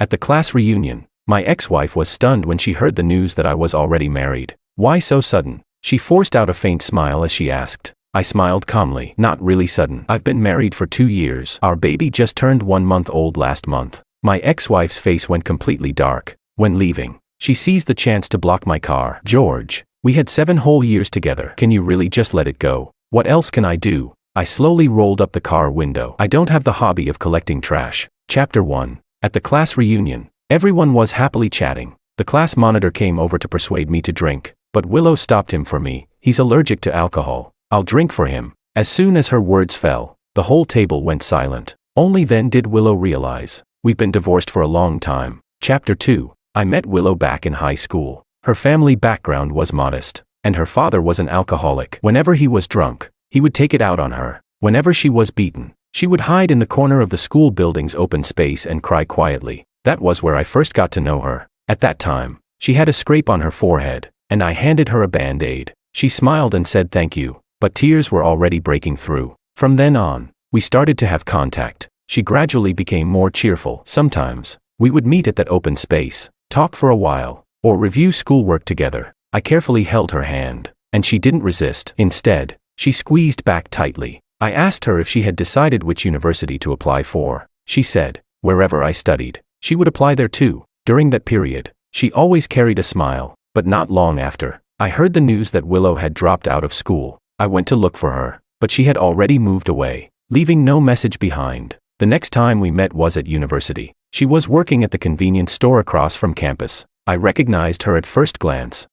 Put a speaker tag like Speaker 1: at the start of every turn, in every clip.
Speaker 1: At the class reunion, my ex-wife was stunned when she heard the news that I was already married. Why so sudden? She forced out a faint smile as she asked. I smiled calmly. Not really sudden. I've been married for 2 years. Our baby just turned 1 month old last month. My ex-wife's face went completely dark. When leaving, she seized the chance to block my car. George, we had 7 whole years together. Can you really just let it go? What else can I do? I slowly rolled up the car window. I don't have the hobby of collecting trash. Chapter 1. At the class reunion, everyone was happily chatting. The class monitor came over to persuade me to drink, but Willow stopped him for me. He's allergic to alcohol. I'll drink for him. As soon as her words fell, the whole table went silent. Only then did Willow realize, we've been divorced for a long time. Chapter 2. I met Willow back in high school. Her family background was modest, and her father was an alcoholic. Whenever he was drunk, he would take it out on her. Whenever she was beaten, she would hide in the corner of the school building's open space and cry quietly. That was where I first got to know her. At that time, she had a scrape on her forehead, and I handed her a band-aid. She smiled and said thank you, but tears were already breaking through. From then on, we started to have contact. She gradually became more cheerful. Sometimes, we would meet at that open space, talk for a while, or review schoolwork together. I carefully held her hand, and she didn't resist. Instead, she squeezed back tightly. I asked her if she had decided which university to apply for. She said, wherever I studied, she would apply there too. During that period, she always carried a smile, but not long after, I heard the news that Willow had dropped out of school. I went to look for her, but she had already moved away, leaving no message behind. The next time we met was at university. She was working at the convenience store across from campus. I recognized her at first glance.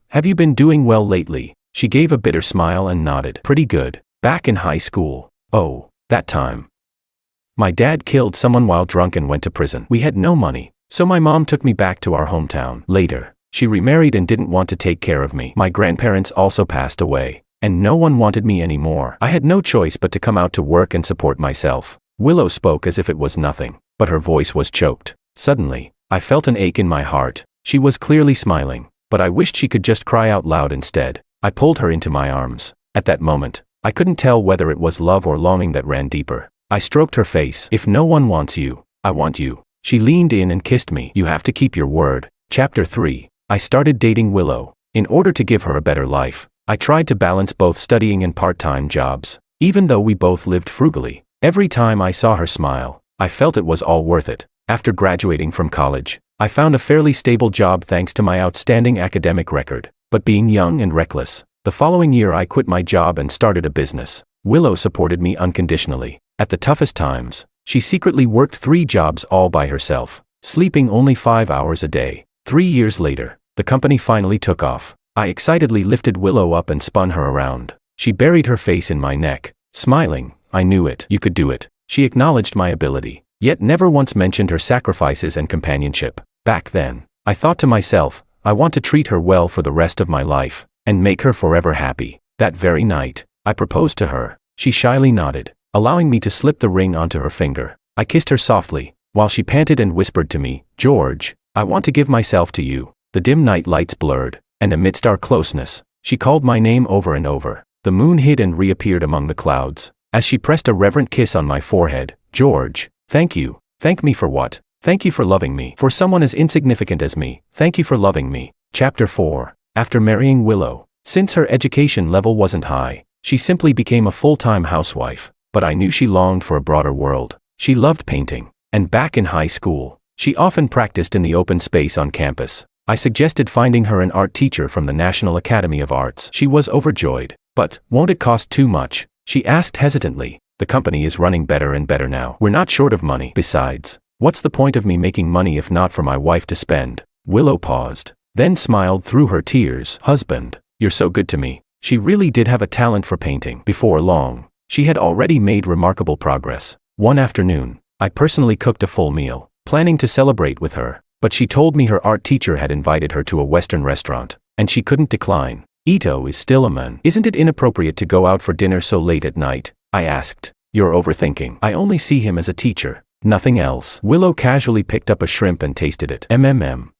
Speaker 1: Have you been doing well lately? She gave a bitter smile and nodded. Pretty good. Back in high school. Oh, that time. My dad killed someone while drunk and went to prison. We had no money, so my mom took me back to our hometown. Later, she remarried and didn't want to take care of me. My grandparents also passed away, and no one wanted me anymore. I had no choice but to come out to work and support myself. Willow spoke as if it was nothing, but her voice was choked. Suddenly, I felt an ache in my heart. She was clearly smiling, but I wished she could just cry out loud instead. I pulled her into my arms. At that moment, I couldn't tell whether it was love or longing that ran deeper. I stroked her face. If no one wants you, I want you. She leaned in and kissed me. You have to keep your word. Chapter 3. I started dating Willow. In order to give her a better life, I tried to balance both studying and part-time jobs. Even though we both lived frugally, every time I saw her smile, I felt it was all worth it. After graduating from college, I found a fairly stable job thanks to my outstanding academic record. But being young and reckless, the following year I quit my job and started a business. Willow supported me unconditionally. At the toughest times, she secretly worked 3 jobs all by herself, sleeping only 5 hours a day. 3 years later, the company finally took off. I excitedly lifted Willow up and spun her around. She buried her face in my neck, smiling. I knew it. You could do it. She acknowledged my ability, yet never once mentioned her sacrifices and companionship. Back then, I thought to myself, I want to treat her well for the rest of my life, and make her forever happy. That very night, I proposed to her. She shyly nodded, allowing me to slip the ring onto her finger. I kissed her softly, while she panted and whispered to me, George, I want to give myself to you. The dim night lights blurred, and amidst our closeness, she called my name over and over. The moon hid and reappeared among the clouds, as she pressed a reverent kiss on my forehead. George, thank you. Thank me for what? Thank you for loving me. For someone as insignificant as me, thank you for loving me. Chapter 4. After marrying Willow, since her education level wasn't high, she simply became a full-time housewife. But I knew she longed for a broader world. She loved painting, and back in high school, she often practiced in the open space on campus. I suggested finding her an art teacher from the National Academy of Arts. She was overjoyed. But, won't it cost too much? She asked hesitantly. The company is running better and better now. We're not short of money. Besides, what's the point of me making money if not for my wife to spend? Willow paused, then smiled through her tears. Husband, you're so good to me. She really did have a talent for painting. Before long, she had already made remarkable progress. One afternoon, I personally cooked a full meal, planning to celebrate with her, but she told me her art teacher had invited her to a Western restaurant, and she couldn't decline. Ito is still a man. Isn't it inappropriate to go out for dinner so late at night? I asked. You're overthinking. I only see him as a teacher, nothing else. Willow casually picked up a shrimp and tasted it.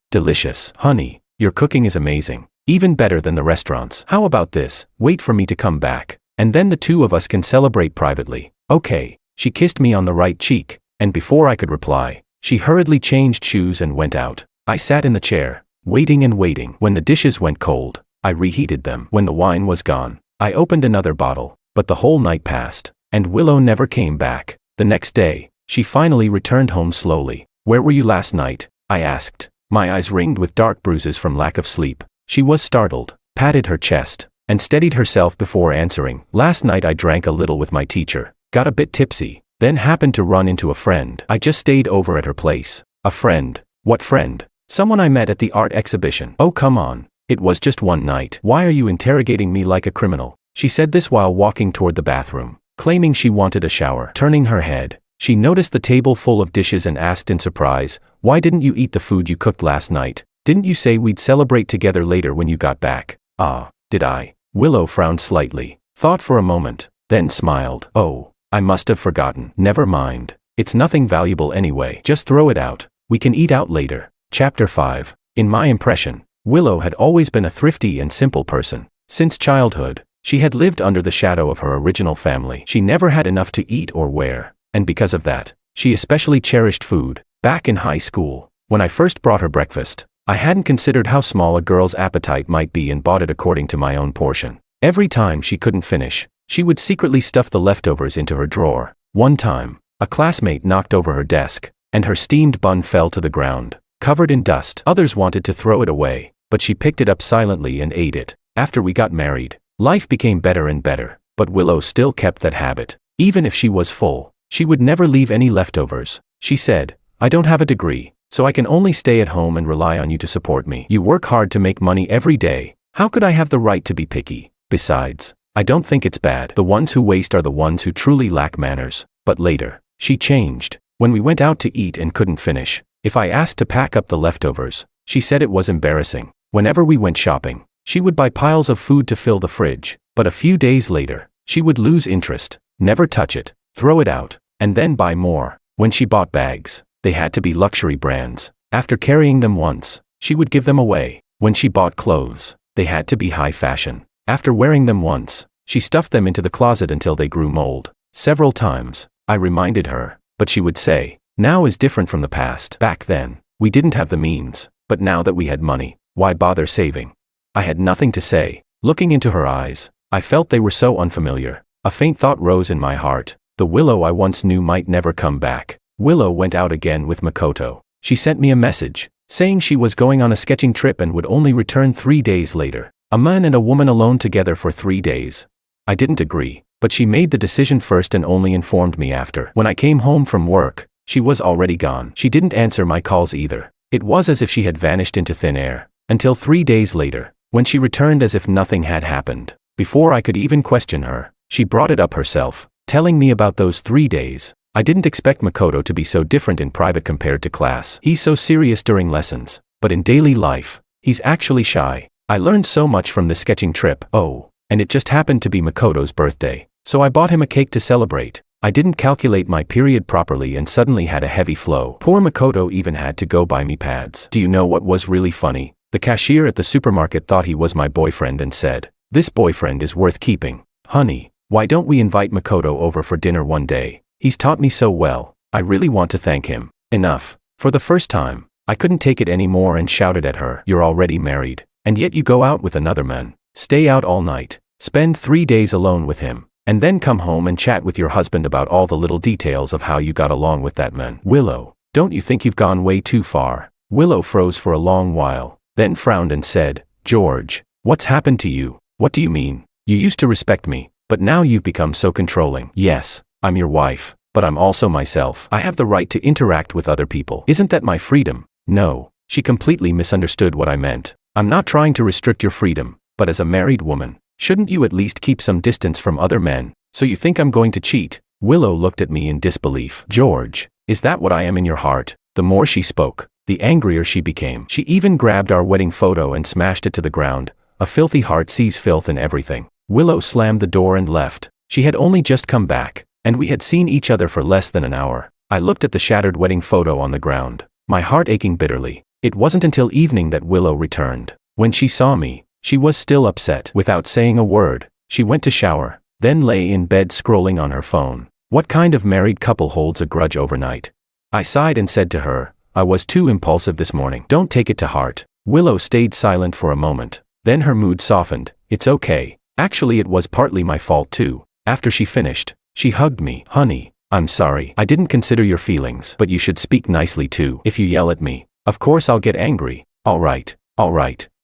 Speaker 1: Delicious. Honey, your cooking is amazing. Even better than the restaurants. How about this? Wait for me to come back, and then the two of us can celebrate privately. Okay. She kissed me on the right cheek, and before I could reply, She hurriedly changed shoes and went out. I sat in the chair, waiting and waiting. When the dishes went cold, I reheated them. When the wine was gone, I opened another bottle, but the whole night passed, and Willow never came back. The next day, she finally returned home slowly. "Where were you last night?" I asked. My eyes ringed with dark bruises from lack of sleep. She was startled, patted her chest, and steadied herself before answering. "Last night I drank a little with my teacher, got a bit tipsy, then happened to run into a friend. I just stayed over at her place." "A friend? What friend?" "Someone I met at the art exhibition." "Oh, come on. It was just one night. Why are you interrogating me like a criminal?" She said this while walking toward the bathroom, claiming she wanted a shower. Turning her head, she noticed the table full of dishes and asked in surprise, "Why didn't you eat the food you cooked last night? Didn't you say we'd celebrate together later when you got back?" "Ah, did I?" Willow frowned slightly, thought for a moment, then smiled. "Oh, I must have forgotten." "Never mind. It's nothing valuable anyway. Just throw it out. We can eat out later." Chapter 5. In my impression, Willow had always been a thrifty and simple person. Since childhood, she had lived under the shadow of her original family. She never had enough to eat or wear, and because of that, she especially cherished food. Back in high school, when I first brought her breakfast, I hadn't considered how small a girl's appetite might be and bought it according to my own portion. Every time she couldn't finish, she would secretly stuff the leftovers into her drawer. One time, a classmate knocked over her desk, and her steamed bun fell to the ground, covered in dust. Others wanted to throw it away, but she picked it up silently and ate it. After we got married, life became better and better, but Willow still kept that habit. Even if she was full, she would never leave any leftovers. She said, "I don't have a degree, so I can only stay at home and rely on you to support me. You work hard to make money every day. How could I have the right to be picky? Besides, I don't think it's bad. The ones who waste are the ones who truly lack manners." But later, she changed. When we went out to eat and couldn't finish, if I asked to pack up the leftovers, she said it was embarrassing. Whenever we went shopping, she would buy piles of food to fill the fridge, but a few days later, she would lose interest, never touch it, throw it out, and then buy more. When she bought bags, they had to be luxury brands. After carrying them once, she would give them away. When she bought clothes, they had to be high fashion. After wearing them once, she stuffed them into the closet until they grew mold. Several times, I reminded her, but she would say, "Now is different from the past. Back then, we didn't have the means, but now that we had money, why bother saving?" I had nothing to say. Looking into her eyes, I felt they were so unfamiliar. A faint thought rose in my heart. The Willow I once knew might never come back. Willow went out again with Makoto. She sent me a message, saying she was going on a sketching trip and would only return 3 days later. A man and a woman alone together for 3 days. I didn't agree, but she made the decision first and only informed me after. When I came home from work, she was already gone. She didn't answer my calls either. It was as if she had vanished into thin air, until 3 days later, when she returned as if nothing had happened. Before I could even question her, she brought it up herself, telling me about those 3 days. I didn't expect Makoto to be so different in private compared to class. He's so serious during lessons, but in daily life, he's actually shy. I learned so much from this sketching trip. Oh, and it just happened to be Makoto's birthday, so I bought him a cake to celebrate. I didn't calculate my period properly and suddenly had a heavy flow. Poor Makoto even had to go buy me pads. Do you know what was really funny? The cashier at the supermarket thought he was my boyfriend and said, "This boyfriend is worth keeping. Honey, why don't we invite Makoto over for dinner one day? He's taught me so well. I really want to thank him." Enough. For the first time, I couldn't take it anymore and shouted at her, "You're already married, and yet you go out with another man, stay out all night, spend 3 days alone with him, and then come home and chat with your husband about all the little details of how you got along with that man. Willow, don't you think you've gone way too far?" Willow froze for a long while, then frowned and said, "George, what's happened to you? What do you mean? You used to respect me, but now you've become so controlling." "Yes, I'm your wife, but I'm also myself. I have the right to interact with other people. Isn't that my freedom?" No, she completely misunderstood what I meant. "I'm not trying to restrict your freedom, but as a married woman, shouldn't you at least keep some distance from other men? So you think I'm going to cheat?" Willow looked at me in disbelief. "George, is that what I am in your heart?" The more she spoke, the angrier she became. She even grabbed our wedding photo and smashed it to the ground. A filthy heart sees filth in everything. Willow slammed the door and left. She had only just come back, and we had seen each other for less than an hour. I looked at the shattered wedding photo on the ground, my heart aching bitterly. It wasn't until evening that Willow returned. When she saw me, she was still upset. Without saying a word, she went to shower, then lay in bed scrolling on her phone. What kind of married couple holds a grudge overnight? I sighed and said to her, I was too impulsive this morning. Don't take it to heart. Willow stayed silent for a moment. Then her mood softened. It's okay. Actually, it was partly my fault too. After she finished, she hugged me. Honey, I'm sorry. I didn't consider your feelings. But you should speak nicely too. If you yell at me, of course I'll get angry. All right.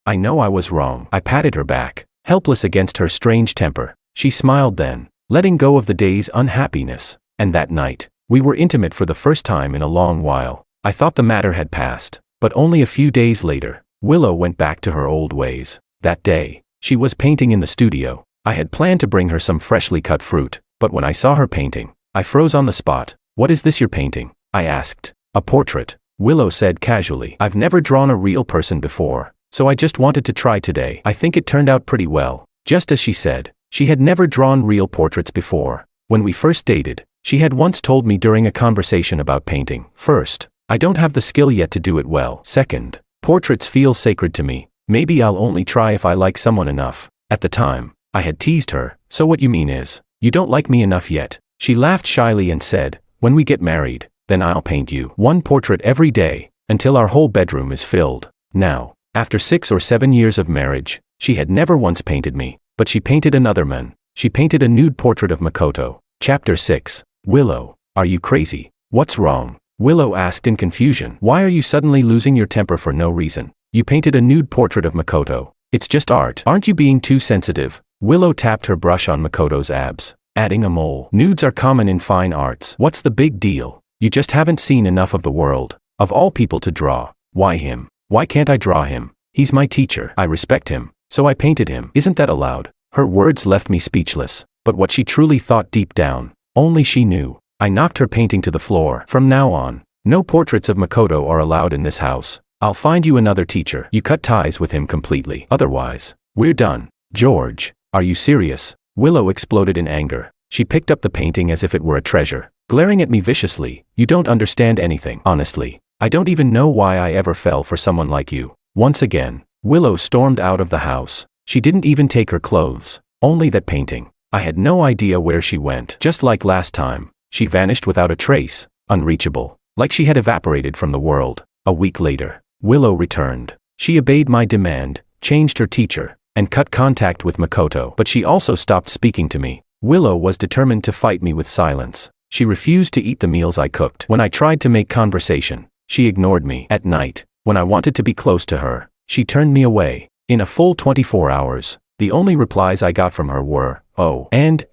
Speaker 1: I know I was wrong. I patted her back, helpless against her strange temper. She smiled then, letting go of the day's unhappiness. And that night, we were intimate for the first time in a long while. I thought the matter had passed. But only a few days later, Willow went back to her old ways. That day, she was painting in the studio. I had planned to bring her some freshly cut fruit, but when I saw her painting, I froze on the spot. What is this you're painting? I asked. A portrait, Willow said casually. I've never drawn a real person before, so I just wanted to try today. I think it turned out pretty well. Just as she said, she had never drawn real portraits before. When we first dated, she had once told me during a conversation about painting, first, I don't have the skill yet to do it well. Second, portraits feel sacred to me. Maybe I'll only try if I like someone enough. At the time, I had teased her. So what you mean is, you don't like me enough yet? She laughed shyly and said, when we get married, then I'll paint you one portrait every day, until our whole bedroom is filled. Now, after 6 or 7 years of marriage, she had never once painted me, but she painted another man. She painted a nude portrait of Makoto. Chapter 6. Willow, are you crazy? What's wrong? Willow asked in confusion. Why are you suddenly losing your temper for no reason? You painted a nude portrait of Makoto. It's just art. Aren't you being too sensitive? Willow tapped her brush on Makoto's abs, adding a mole. Nudes are common in fine arts. What's the big deal? You just haven't seen enough of the world. Of all people to draw. Why him? Why can't I draw him? He's my teacher. I respect him, so I painted him. Isn't that allowed? Her words left me speechless, but what she truly thought deep down, only she knew. I knocked her painting to the floor. From now on, no portraits of Makoto are allowed in this house. I'll find you another teacher. You cut ties with him completely. Otherwise, we're done. George, are you serious? Willow exploded in anger. She picked up the painting as if it were a treasure, glaring at me viciously. You don't understand anything. Honestly, I don't even know why I ever fell for someone like you. Once again, Willow stormed out of the house. She didn't even take her clothes, only that painting. I had no idea where she went. Just like last time, she vanished without a trace, unreachable, like she had evaporated from the world. A week later, Willow returned. She obeyed my demand, changed her teacher, and cut contact with Makoto. But she also stopped speaking to me. Willow was determined to fight me with silence. She refused to eat the meals I cooked. When I tried to make conversation, she ignored me. At night, when I wanted to be close to her, she turned me away. In a full 24 hours, the only replies I got from her were, oh, and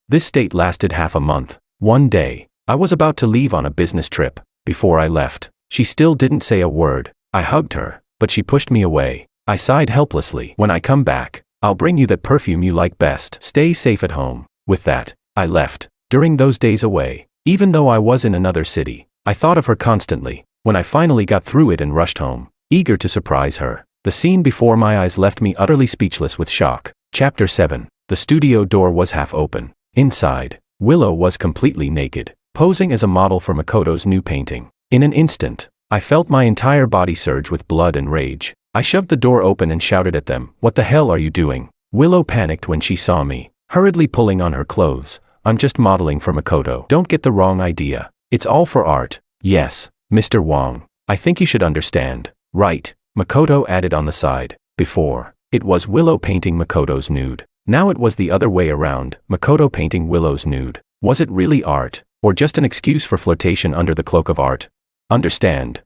Speaker 1: This state lasted half a month. One day, I was about to leave on a business trip. Before I left, she still didn't say a word. I hugged her, but she pushed me away. I sighed helplessly. When I come back, I'll bring you that perfume you like best. Stay safe at home. With that, I left. During those days away, even though I was in another city, I thought of her constantly. When I finally got through it and rushed home, eager to surprise her, the scene before my eyes left me utterly speechless with shock. Chapter 7. The studio door was half open. Inside, Willow was completely naked, posing as a model for Makoto's new painting. In an instant, I felt my entire body surge with blood and rage. I shoved the door open and shouted at them, "What the hell are you doing?" Willow panicked when she saw me, hurriedly pulling on her clothes. "I'm just modeling for Makoto. Don't get the wrong idea. It's all for art." "Yes, Mr. Wong, I think you should understand." "Right," Makoto added on the side. Before, it was Willow painting Makoto's nude. Now it was the other way around, Makoto painting Willow's nude. Was it really art, or just an excuse for flirtation under the cloak of art? Understand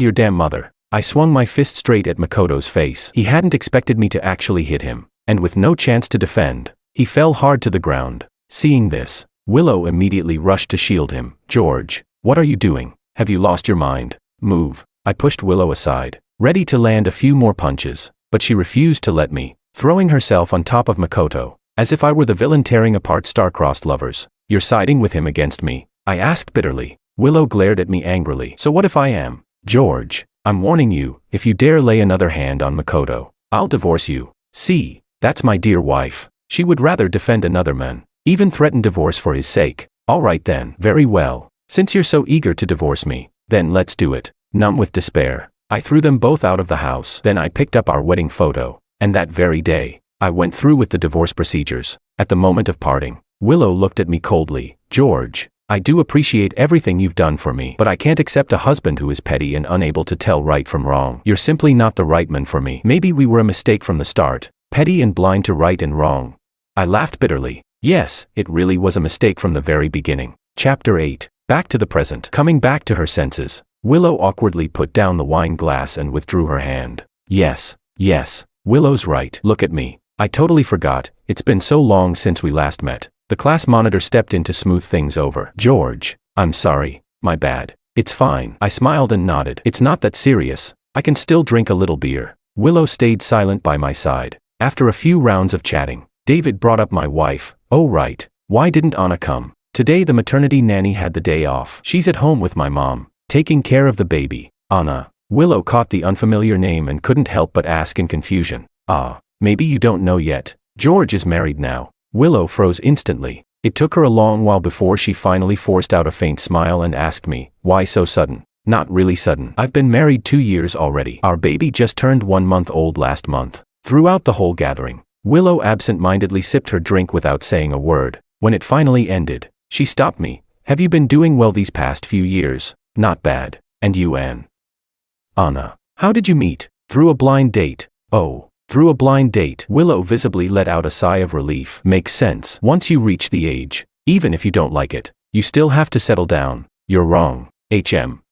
Speaker 1: your damn mother. I swung my fist straight at Makoto's face. He hadn't expected me to actually hit him, and with no chance to defend, he fell hard to the ground. Seeing this, Willow immediately rushed to shield him. "George, what are you doing? Have you lost your mind? Move." I pushed Willow aside, ready to land a few more punches, but she refused to let me, throwing herself on top of Makoto, as if I were the villain tearing apart star-crossed lovers. "You're siding with him against me?" I asked bitterly. Willow glared at me angrily. "So what if I am?" "George, I'm warning you, if you dare lay another hand on Makoto, I'll divorce you. See, that's my dear wife. She would rather defend another man, even threaten divorce for his sake." "All right then, very well. Since you're so eager to divorce me, then let's do it." Numb with despair, I threw them both out of the house. Then I picked up our wedding photo, and that very day, I went through with the divorce procedures. At the moment of parting, Willow looked at me coldly. "George, I do appreciate everything you've done for me, but I can't accept a husband who is petty and unable to tell right from wrong. You're simply not the right man for me. Maybe we were a mistake from the start, petty and blind to right and wrong. I laughed bitterly. Yes, it really was a mistake from the very beginning. Chapter 8. Back to the present. Coming back to her senses, Willow awkwardly put down the wine glass and withdrew her hand. Yes, Willow's right. Look at me. I totally forgot, it's been so long since we last met. The class monitor stepped in to smooth things over. George, I'm sorry, my bad. It's fine. I smiled and nodded. It's not that serious. I can still drink a little beer. Willow stayed silent by my side. After a few rounds of chatting, David brought up my wife. Oh right, why didn't Anna come? Today the maternity nanny had the day off. She's at home with my mom, taking care of the baby. Anna. Willow caught the unfamiliar name and couldn't help but ask in confusion. Ah, maybe you don't know yet. George is married now. Willow froze instantly. It took her a long while before she finally forced out a faint smile and asked me, why so sudden? Not really sudden. I've been married 2 years already. Our baby just turned 1 month old last month. Throughout the whole gathering, Willow absent-mindedly sipped her drink without saying a word. When it finally ended, she stopped me. Have you been doing well these past few years? Not bad. And you, Anne? Anna. How did you meet? Through a blind date. Oh. Through a blind date. Willow visibly let out a sigh of relief. Makes sense. Once you reach the age, even if you don't like it, you still have to settle down. You're wrong.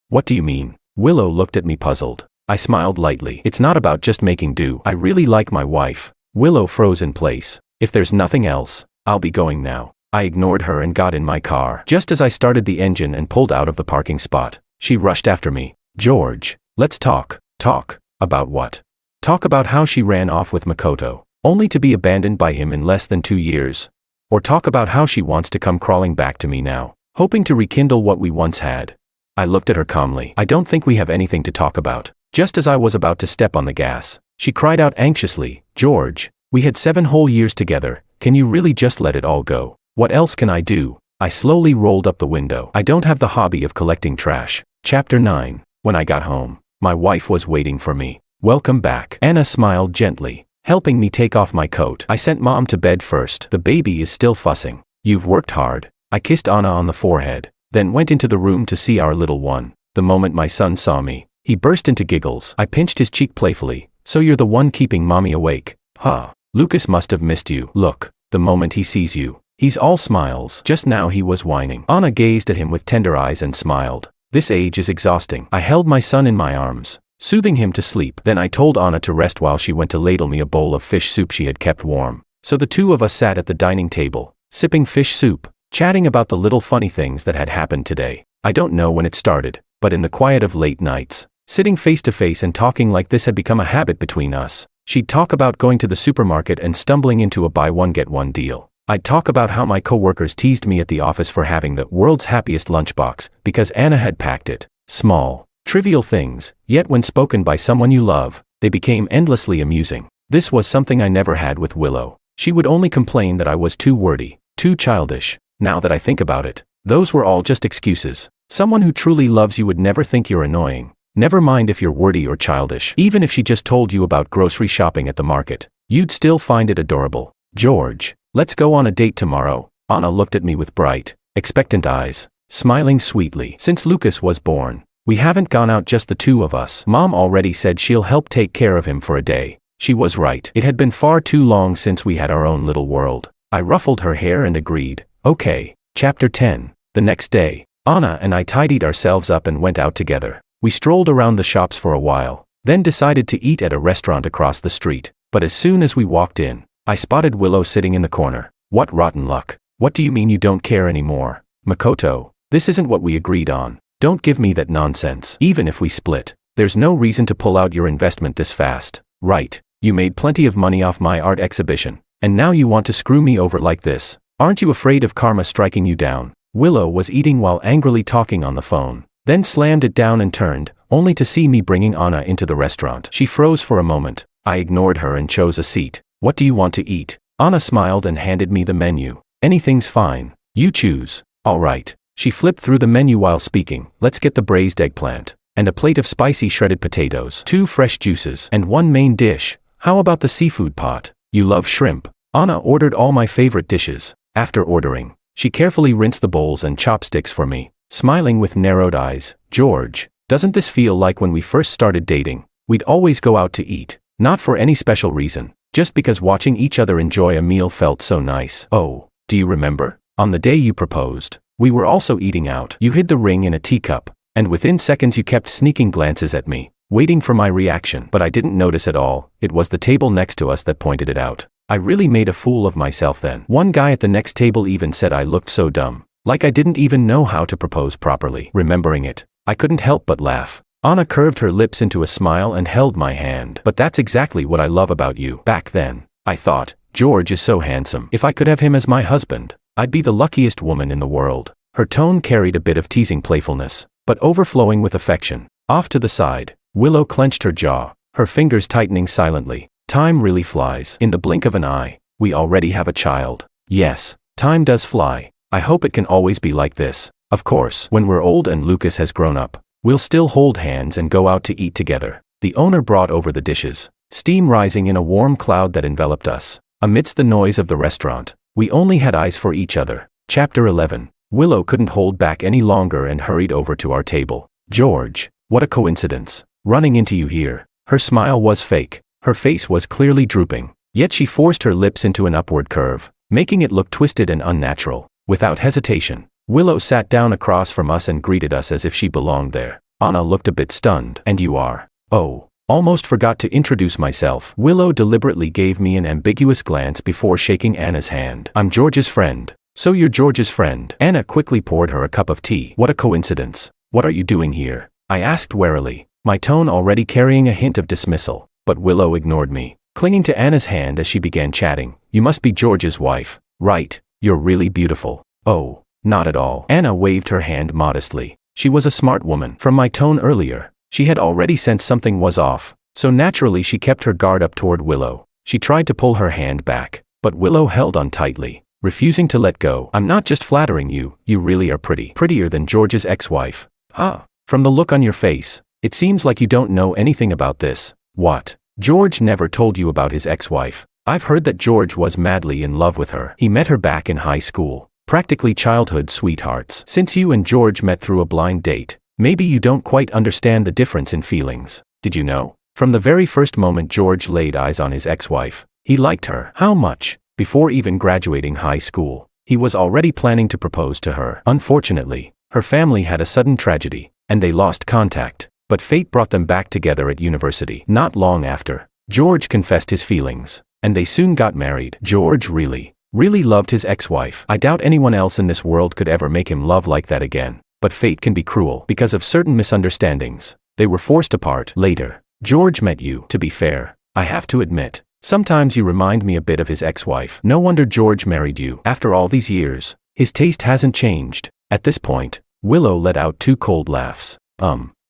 Speaker 1: What do you mean? Willow looked at me puzzled. I smiled lightly. It's not about just making do. I really like my wife. Willow froze in place. If there's nothing else, I'll be going now. I ignored her and got in my car. Just as I started the engine and pulled out of the parking spot, she rushed after me. George, let's talk. Talk? About what? Talk about how she ran off with Makoto, only to be abandoned by him in less than 2 years. Or talk about how she wants to come crawling back to me now, hoping to rekindle what we once had. I looked at her calmly. I don't think we have anything to talk about. Just as I was about to step on the gas, she cried out anxiously, George, we had 7 whole years together, can you really just let it all go? What else can I do? I slowly rolled up the window. I don't have the hobby of collecting trash. Chapter 9. When I got home, my wife was waiting for me. Welcome back. Anna smiled gently, helping me take off my coat. I sent Mom to bed first. The baby is still fussing. You've worked hard. I kissed Anna on the forehead, then went into the room to see our little one. The moment my son saw me, he burst into giggles. I pinched his cheek playfully. So you're the one keeping Mommy awake. Huh. Lucas must have missed you. Look, the moment he sees you, he's all smiles. Just now he was whining. Anna gazed at him with tender eyes and smiled. This age is exhausting. I held my son in my arms, soothing him to sleep. Then I told Anna to rest while she went to ladle me a bowl of fish soup she had kept warm. So the two of us sat at the dining table, sipping fish soup, chatting about the little funny things that had happened today. I don't know when it started, but in the quiet of late nights, sitting face to face and talking like this had become a habit between us. She'd talk about going to the supermarket and stumbling into a buy one get one deal. I'd talk about how my coworkers teased me at the office for having the world's happiest lunchbox because Anna had packed it. Small, trivial things, yet when spoken by someone you love, they became endlessly amusing. This was something I never had with Willow. She would only complain that I was too wordy, too childish. Now that I think about it, those were all just excuses. Someone who truly loves you would never think you're annoying. Never mind if you're wordy or childish. Even if she just told you about grocery shopping at the market, you'd still find it adorable. George, let's go on a date tomorrow. Anna looked at me with bright, expectant eyes, smiling sweetly. Since Lucas was born, we haven't gone out just the two of us. Mom already said she'll help take care of him for a day. She was right. It had been far too long since we had our own little world. I ruffled her hair and agreed. Okay. Chapter 10. The next day, Anna and I tidied ourselves up and went out together. We strolled around the shops for a while, then decided to eat at a restaurant across the street. But as soon as we walked in, I spotted Willow sitting in the corner. What rotten luck. What do you mean you don't care anymore? Makoto, this isn't what we agreed on. Don't give me that nonsense. Even if we split, there's no reason to pull out your investment this fast. Right, you made plenty of money off my art exhibition, and now you want to screw me over like this. Aren't you afraid of karma striking you down? Willow was eating while angrily talking on the phone, then slammed it down and turned, only to see me bringing Anna into the restaurant. She froze for a moment. I ignored her and chose a seat. What do you want to eat? Anna smiled and handed me the menu. Anything's fine. You choose. All right. She flipped through the menu while speaking. Let's get the braised eggplant, and a plate of spicy shredded potatoes, 2 fresh juices, and 1 main dish. How about the seafood pot? You love shrimp. Anna ordered all my favorite dishes. After ordering, She carefully rinsed the bowls and chopsticks for me, smiling with narrowed eyes. George, doesn't this feel like when we first started dating? We'd always go out to eat, not for any special reason, just because watching each other enjoy a meal felt so nice. Oh, do you remember? On the day you proposed, we were also eating out. You hid the ring in a teacup, and within seconds you kept sneaking glances at me, waiting for my reaction. But I didn't notice at all. It was the table next to us that pointed it out. I really made a fool of myself then. One guy at the next table even said I looked so dumb, like I didn't even know how to propose properly. Remembering it, I couldn't help but laugh. Anna curved her lips into a smile and held my hand. But that's exactly what I love about you. Back then, I thought, George is so handsome. If I could have him as my husband, I'd be the luckiest woman in the world. Her tone carried a bit of teasing playfulness, but overflowing with affection. Off to the side, Willow clenched her jaw, her fingers tightening silently. Time really flies. In the blink of an eye, we already have a child. Yes, time does fly. I hope it can always be like this. Of course, when we're old and Lucas has grown up, we'll still hold hands and go out to eat together. The owner brought over the dishes, steam rising in a warm cloud that enveloped us. Amidst the noise of the restaurant, we only had eyes for each other. Chapter 11. Willow couldn't hold back any longer and hurried over to our table. George, what a coincidence. Running into you here. Her smile was fake. Her face was clearly drooping, yet she forced her lips into an upward curve, making it look twisted and unnatural. Without hesitation, Willow sat down across from us and greeted us as if she belonged there. Anna looked a bit stunned. And you are? Oh, almost forgot to introduce myself. Willow deliberately gave me an ambiguous glance before shaking Anna's hand. I'm George's friend. So you're George's friend. Anna quickly poured her a cup of tea. What a coincidence. What are you doing here? I asked warily, my tone already carrying a hint of dismissal. But Willow ignored me, clinging to Anna's hand as she began chatting. You must be George's wife, right? You're really beautiful. Oh, not at all. Anna waved her hand modestly. She was a smart woman. From my tone earlier, she had already sensed something was off, so naturally she kept her guard up toward Willow. She tried to pull her hand back, but Willow held on tightly, refusing to let go. I'm not just flattering you, you really are pretty. Prettier than George's ex-wife. Huh? From the look on your face, it seems like you don't know anything about this. What? George never told you about his ex-wife. I've heard that George was madly in love with her. He met her back in high school, practically childhood sweethearts. Since you and George met through a blind date, maybe you don't quite understand the difference in feelings. Did you know? From the very first moment George laid eyes on his ex-wife, he liked her. How much? Before even graduating high school, he was already planning to propose to her. Unfortunately, her family had a sudden tragedy, and they lost contact. But fate brought them back together at university. Not long after, George confessed his feelings, and they soon got married. George really loved his ex-wife. I doubt anyone else in this world could ever make him love like that again. But fate can be cruel. Because of certain misunderstandings, they were forced apart. Later, George met you. To be fair, I have to admit, sometimes you remind me a bit of his ex-wife. No wonder George married you. After all these years, his taste hasn't changed. At this point, Willow let out 2 cold laughs.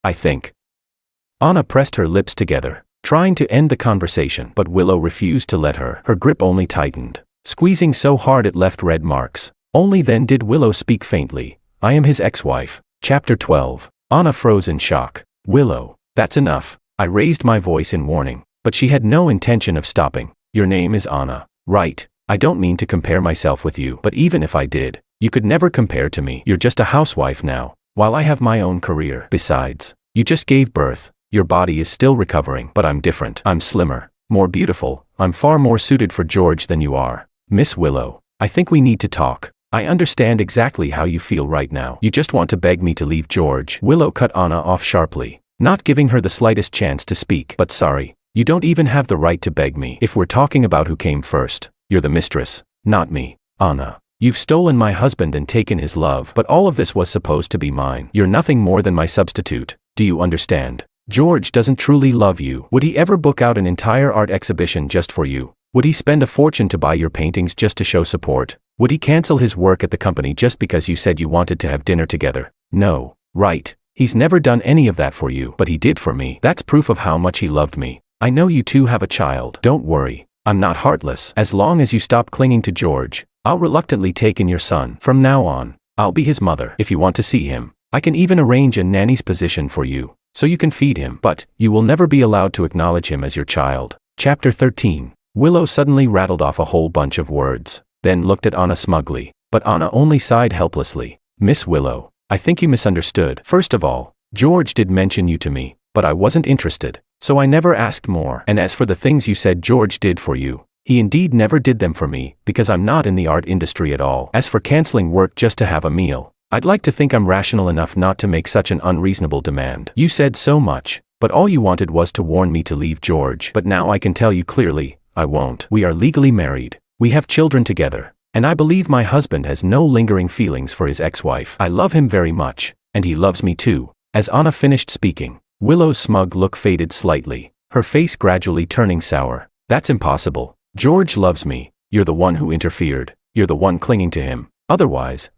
Speaker 1: I think. Anna pressed her lips together, trying to end the conversation, but Willow refused to let her. Her grip only tightened, squeezing so hard it left red marks. Only then did Willow speak faintly. I am his ex-wife. Chapter 12. Anna froze in shock. Willow, that's enough. I raised my voice in warning, but she had no intention of stopping. Your name is Anna, right? I don't mean to compare myself with you, but even if I did, you could never compare to me. You're just a housewife now, while I have my own career. Besides, you just gave birth. Your body is still recovering, but I'm different. I'm slimmer, more beautiful. I'm far more suited for George than you are. Miss Willow, I think we need to talk. I understand exactly how you feel right now. You just want to beg me to leave George. Willow cut Anna off sharply, not giving her the slightest chance to speak. But sorry, you don't even have the right to beg me. If we're talking about who came first, you're the mistress, not me. Anna, you've stolen my husband and taken his love, but all of this was supposed to be mine. You're nothing more than my substitute. Do you understand? George doesn't truly love you. Would he ever book out an entire art exhibition just for you? Would he spend a fortune to buy your paintings just to show support? Would he cancel his work at the company just because you said you wanted to have dinner together? No, right? He's never done any of that for you, but he did for me. That's proof of how much he loved me. I know you two have a child. Don't worry, I'm not heartless. As long as you stop clinging to George, I'll reluctantly take in your son. From now on, I'll be his mother. If you want to see him, I can even arrange a nanny's position for you, so you can feed him, but you will never be allowed to acknowledge him as your child. Chapter 13. Willow suddenly rattled off a whole bunch of words, then looked at Anna smugly. But Anna only sighed helplessly. Miss Willow, I think you misunderstood. First of all, George did mention you to me, but I wasn't interested, so I never asked more. And as for the things you said George did for you, he indeed never did them for me, because I'm not in the art industry at all. As for canceling work just to have a meal, I'd like to think I'm rational enough not to make such an unreasonable demand. You said so much, but all you wanted was to warn me to leave George. But now I can tell you clearly, I won't. We are legally married. We have children together, and I believe my husband has no lingering feelings for his ex-wife. I love him very much, and he loves me too. As Anna finished speaking, Willow's smug look faded slightly, her face gradually turning sour. That's impossible. George loves me. You're the one who interfered. You're the one clinging to him. Otherwise,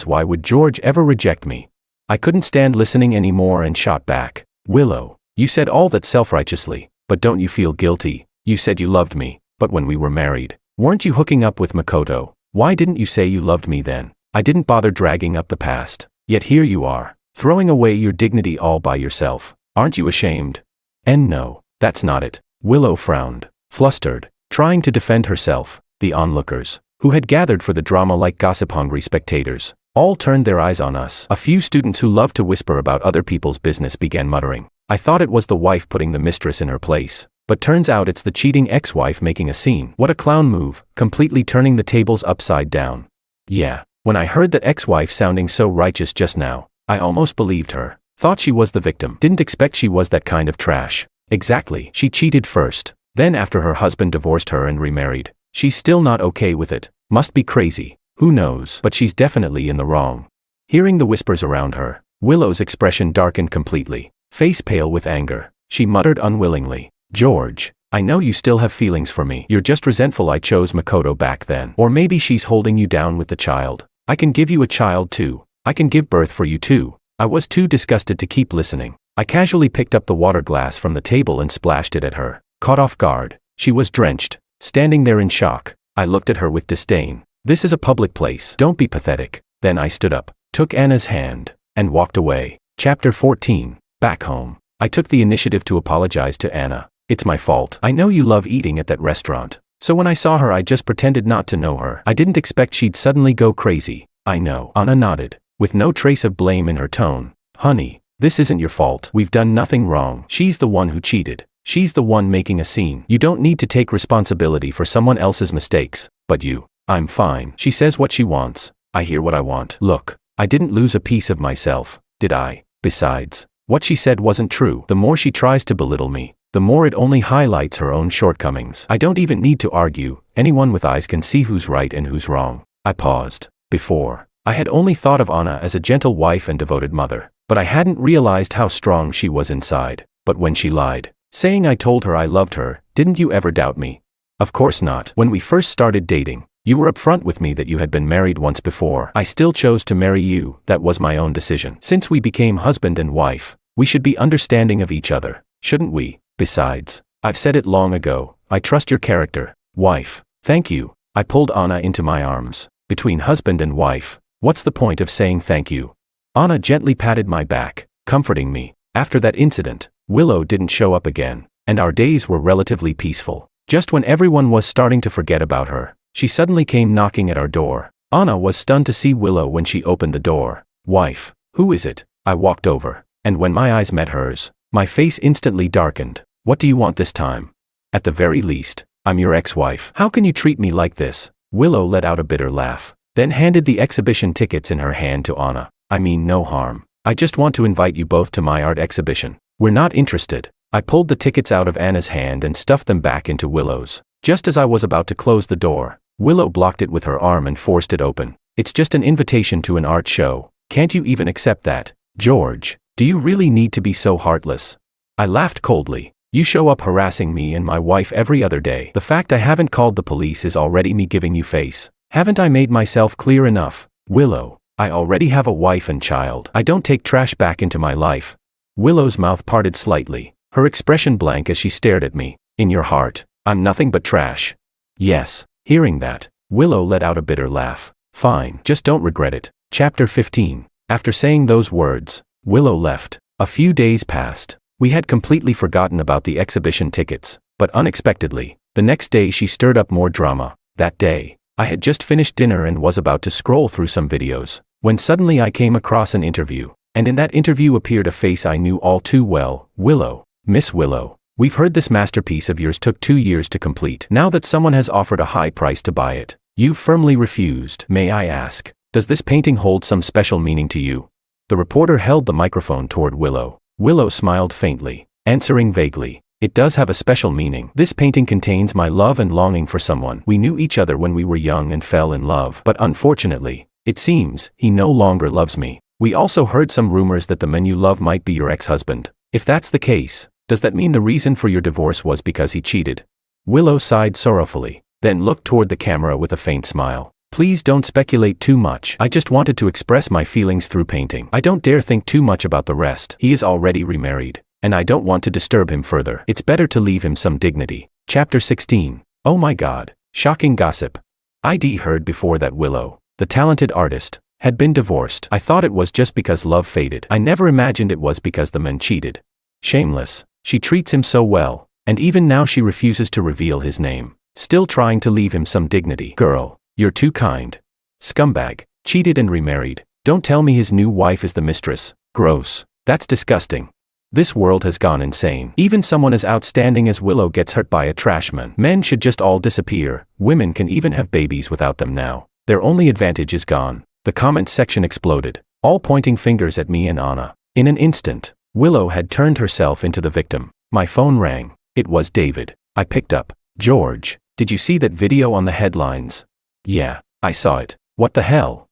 Speaker 1: why would George ever reject me? I couldn't stand listening anymore and shot back. Willow, you said all that self-righteously, but don't you feel guilty? You said you loved me, but when we were married, weren't you hooking up with Makoto? Why didn't you say you loved me then? I didn't bother dragging up the past. Yet here you are, throwing away your dignity all by yourself. Aren't you ashamed? And no, that's not it. Willow frowned, flustered, trying to defend herself. The onlookers, who had gathered for the drama like gossip-hungry spectators, all turned their eyes on us. A few students who loved to whisper about other people's business began muttering. I thought it was the wife putting the mistress in her place, but turns out it's the cheating ex-wife making a scene. What a clown move, completely turning the tables upside down. Yeah, when I heard that ex-wife sounding so righteous just now, I almost believed her. Thought she was the victim. Didn't expect she was that kind of trash. Exactly. She cheated first. Then after her husband divorced her and remarried, she's still not okay with it. Must be crazy. Who knows? But she's definitely in the wrong. Hearing the whispers around her, Willow's expression darkened completely, face pale with anger. She muttered unwillingly, George, I know you still have feelings for me. You're just resentful I chose Makoto back then. Or maybe she's holding you down with the child. I can give you a child too. I can give birth for you too. I was too disgusted to keep listening. I casually picked up the water glass from the table and splashed it at her. Caught off guard, she was drenched, standing there in shock. I looked at her with disdain. This is a public place. Don't be pathetic. Then I stood up, took Anna's hand, and walked away. Chapter 14. Back home. I took the initiative to apologize to Anna. It's my fault. I know you love eating at that restaurant. So when I saw her I just pretended not to know her. I didn't expect she'd suddenly go crazy. I know. Anna nodded, with no trace of blame in her tone. Honey, this isn't your fault. We've done nothing wrong. She's the one who cheated. She's the one making a scene. You don't need to take responsibility for someone else's mistakes, but you. I'm fine. She says what she wants. I hear what I want. Look, I didn't lose a piece of myself, did I? Besides, what she said wasn't true. The more she tries to belittle me, the more it only highlights her own shortcomings. I don't even need to argue. Anyone with eyes can see who's right and who's wrong. I paused. Before, I had only thought of Anna as a gentle wife and devoted mother, but I hadn't realized how strong she was inside. But when she lied, saying I told her I loved her, didn't you ever doubt me? Of course not. When we first started dating, you were upfront with me that you had been married once before. I still chose to marry you. That was my own decision. Since we became husband and wife, we should be understanding of each other, shouldn't we? Besides, I've said it long ago, I trust your character, wife. Thank you. I pulled Anna into my arms. Between husband and wife, what's the point of saying thank you? Anna gently patted my back, comforting me. After that incident, Willow didn't show up again, and our days were relatively peaceful. Just when everyone was starting to forget about her, she suddenly came knocking at our door. Anna was stunned to see Willow when she opened the door. Wife, who is it? I walked over, and when my eyes met hers, my face instantly darkened. What do you want this time? At the very least, I'm your ex-wife. How can you treat me like this? Willow let out a bitter laugh, then handed the exhibition tickets in her hand to Anna. I mean no harm. I just want to invite you both to my art exhibition. We're not interested. I pulled the tickets out of Anna's hand and stuffed them back into Willow's. Just as I was about to close the door, Willow blocked it with her arm and forced it open. It's just an invitation to an art show. Can't you even accept that? George, do you really need to be so heartless? I laughed coldly. You show up harassing me and my wife every other day. The fact I haven't called the police is already me giving you face. Haven't I made myself clear enough? Willow, I already have a wife and child. I don't take trash back into my life. Willow's mouth parted slightly, her expression blank as she stared at me. In your heart, I'm nothing but trash. Yes. Hearing that, Willow let out a bitter laugh. Fine, just don't regret it. Chapter 15. After saying those words, Willow left. A few days passed. We had completely forgotten about the exhibition tickets, but unexpectedly, the next day she stirred up more drama. That day, I had just finished dinner and was about to scroll through some videos, when suddenly I came across an interview, and in that interview appeared a face I knew all too well, Willow. Miss Willow, we've heard this masterpiece of yours took 2 years to complete. Now that someone has offered a high price to buy it, you've firmly refused. May I ask, does this painting hold some special meaning to you? The reporter held the microphone toward Willow. Willow smiled faintly, answering vaguely, it does have a special meaning. This painting contains my love and longing for someone. We knew each other when we were young and fell in love, but unfortunately, it seems, he no longer loves me. We also heard some rumors that the man you love might be your ex-husband. If that's the case, does that mean the reason for your divorce was because he cheated? Willow sighed sorrowfully, then looked toward the camera with a faint smile. Please don't speculate too much. I just wanted to express my feelings through painting. I don't dare think too much about the rest. He is already remarried, and I don't want to disturb him further. It's better to leave him some dignity. Chapter 16. Oh my God. Shocking gossip. I'd heard before that Willow, the talented artist, had been divorced. I thought it was just because love faded. I never imagined it was because the man cheated. Shameless. She treats him so well, and even now she refuses to reveal his name, still trying to leave him some dignity. Girl, you're too kind. Scumbag. Cheated and remarried. Don't tell me his new wife is the mistress. Gross. That's disgusting. This world has gone insane. Even someone as outstanding as Willow gets hurt by a trashman. Men should just all disappear. Women can even have babies without them now. Their only advantage is gone. The comment section exploded, all pointing fingers at me and Anna. In an instant, Willow had turned herself into the victim. My phone rang. It was David. I picked up. George, did you see that video on the headlines? Yeah, I saw it. What the hell?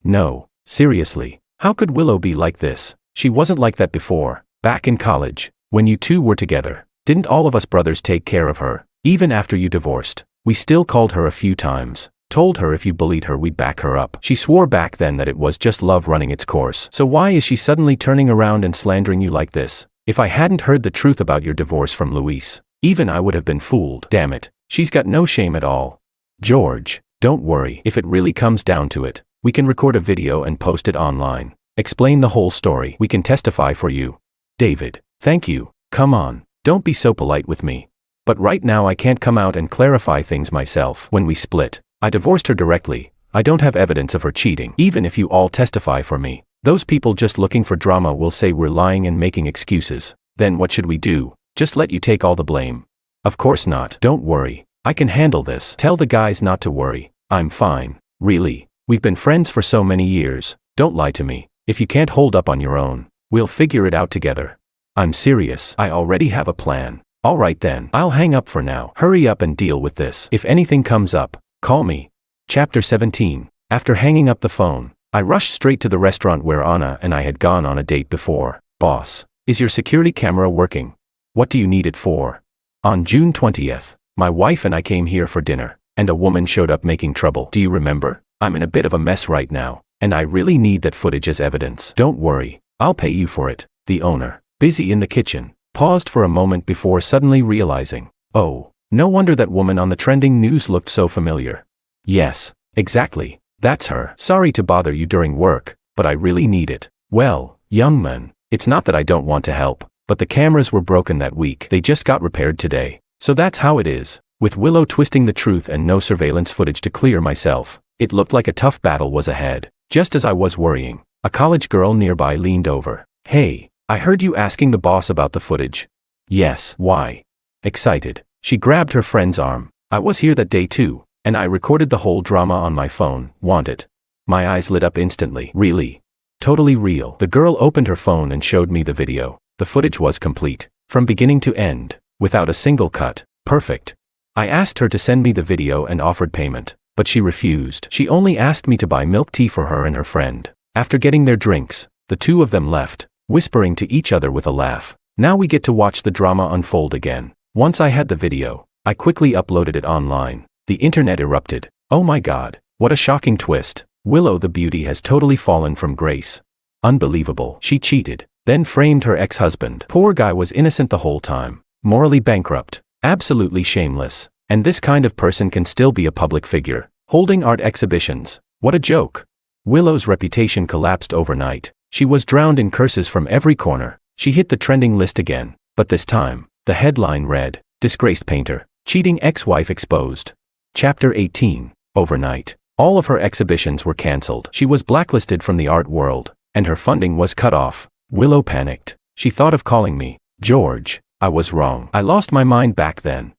Speaker 1: No, seriously. How could Willow be like this? She wasn't like that before. Back in college, when you two were together, didn't all of us brothers take care of her? Even after you divorced, we still called her a few times. Told her if you bullied her we'd back her up. She swore back then that it was just love running its course. So why is she suddenly turning around and slandering you like this? If I hadn't heard the truth about your divorce from Luis, even I would have been fooled. Damn it, she's got no shame at all. George, don't worry. If it really comes down to it, we can record a video and post it online. Explain the whole story. We can testify for you. David, thank you. Come on, don't be so polite with me. But right now I can't come out and clarify things myself. When we split, I divorced her directly. I don't have evidence of her cheating. Even if you all testify for me, those people just looking for drama will say we're lying and making excuses. Then what should we do? Just let you take all the blame? Of course not. Don't worry. I can handle this. Tell the guys not to worry. I'm fine. Really. We've been friends for so many years. Don't lie to me. If you can't hold up on your own, we'll figure it out together. I'm serious. I already have a plan. All right then. I'll hang up for now. Hurry up and deal with this. If anything comes up, call me. Chapter 17. After hanging up the phone, I rushed straight to the restaurant where Anna and I had gone on a date before. Boss, is your security camera working? What do you need it for? On June 20th, my wife and I came here for dinner, and a woman showed up making trouble. Do you remember? I'm in a bit of a mess right now, and I really need that footage as evidence. Don't worry, I'll pay you for it. The owner, busy in the kitchen, paused for a moment before suddenly realizing, oh, no wonder that woman on the trending news looked so familiar. Yes, exactly, that's her. Sorry to bother you during work, but I really need it. Well, young man, it's not that I don't want to help, but the cameras were broken that week. They just got repaired today. So that's how it is. With Willow twisting the truth and no surveillance footage to clear myself, it looked like a tough battle was ahead. Just as I was worrying, a college girl nearby leaned over. Hey, I heard you asking the boss about the footage. Yes, why? Excited, she grabbed her friend's arm. I was here that day too, and I recorded the whole drama on my phone. Want it? My eyes lit up instantly. Really? Totally real. The girl opened her phone and showed me the video. The footage was complete, from beginning to end, without a single cut. Perfect. I asked her to send me the video and offered payment, but she refused. She only asked me to buy milk tea for her and her friend. After getting their drinks, the two of them left, whispering to each other with a laugh. Now we get to watch the drama unfold again. Once I had the video, I quickly uploaded it online. The internet erupted. Oh my God, what a shocking twist. Willow the beauty has totally fallen from grace. Unbelievable. She cheated, then framed her ex-husband. Poor guy was innocent the whole time. Morally bankrupt. Absolutely shameless. And this kind of person can still be a public figure, holding art exhibitions. What a joke. Willow's reputation collapsed overnight. She was drowned in curses from every corner. She hit the trending list again, but this time, the headline read, Disgraced painter, cheating ex-wife exposed. Chapter 18. overnight. All of her exhibitions were cancelled. She was blacklisted from the art world, and her funding was cut off. Willow panicked. She thought of calling me. George, I was wrong. I lost my mind back then.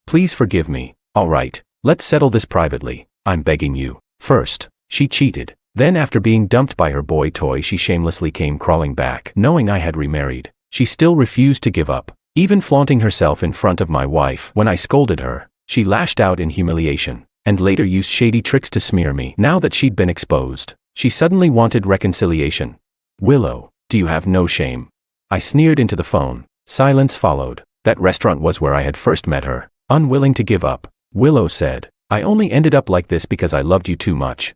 Speaker 1: Please forgive me. All right, let's settle this privately. I'm begging you. First, she cheated. Then after being dumped by her boy toy, she shamelessly came crawling back. Knowing I had remarried, she still refused to give up, even flaunting herself in front of my wife. When I scolded her, she lashed out in humiliation, and later used shady tricks to smear me. Now that she'd been exposed, she suddenly wanted reconciliation. Willow, do you have no shame? I sneered into the phone. Silence followed. That restaurant was where I had first met her. Unwilling to give up, Willow said, I only ended up like this because I loved you too much.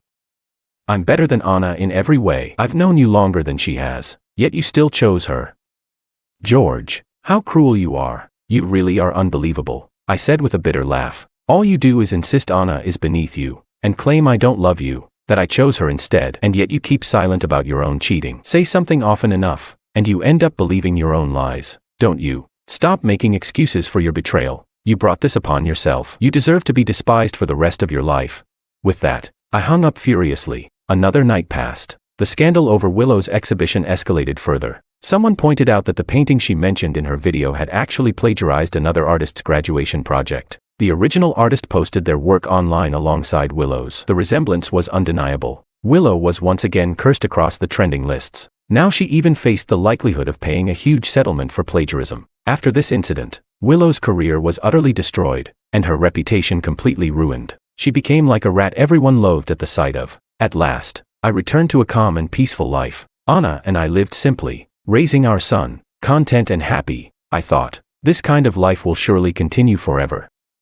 Speaker 1: I'm better than Anna in every way. I've known you longer than she has, yet you still chose her. George, how cruel you are. You really are unbelievable, I said with a bitter laugh. All you do is insist Anna is beneath you, and claim I don't love you, that I chose her instead, and yet you keep silent about your own cheating. Say something often enough, and you end up believing your own lies, don't you? Stop making excuses for your betrayal. You brought this upon yourself. You deserve to be despised for the rest of your life. With that, I hung up furiously. Another night passed. The scandal over Willow's exhibition escalated further. Someone pointed out that the painting she mentioned in her video had actually plagiarized another artist's graduation project. The original artist posted their work online alongside Willow's. The resemblance was undeniable. Willow was once again cursed across the trending lists. Now she even faced the likelihood of paying a huge settlement for plagiarism. After this incident, Willow's career was utterly destroyed, and her reputation completely ruined. She became like a rat everyone loathed at the sight of. At last, I returned to a calm and peaceful life. Anna and I lived simply, raising our son, content and happy. I thought, this kind of life will surely continue forever.